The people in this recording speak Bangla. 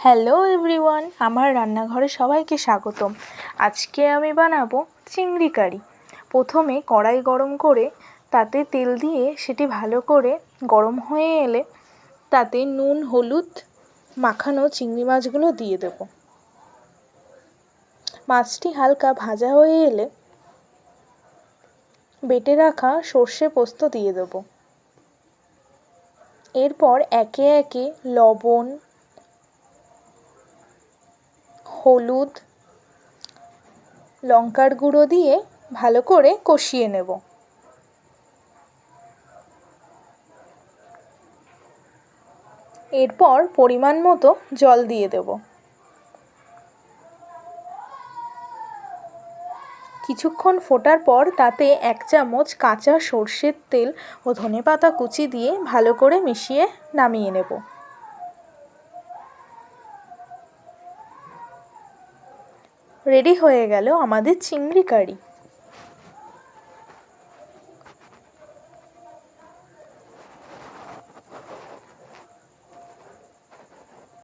হ্যালো এভরিওয়ান, আমার রান্নাঘরে সবাইকে স্বাগতম। আজকে আমি বানাবো চিংড়ি কারি। প্রথমে কড়াই গরম করে তাতে তেল দিয়ে সেটি ভালো করে গরম হয়ে এলে তাতে নুন হলুদ মাখানো চিংড়ি মাছগুলো দিয়ে দেব। মাছটি হালকা ভাজা হয়ে এলে বেটে রাখা সর্ষে পোস্ত দিয়ে দেব। এরপর একে একে লবণ, হলুদ, লঙ্কার গুঁড়ো দিয়ে ভালো করে কষিয়ে নেব। এরপর পরিমাণ মতো জল দিয়ে দেব। কিছুক্ষণ ফোটার পর তাতে 1 চামচ কাঁচা সর্ষের তেল ও ধনেপাতা কুচি দিয়ে ভালো করে মিশিয়ে নামিয়ে নেব। রেডি হয়ে গেল আমাদের চিংড়ি কারি।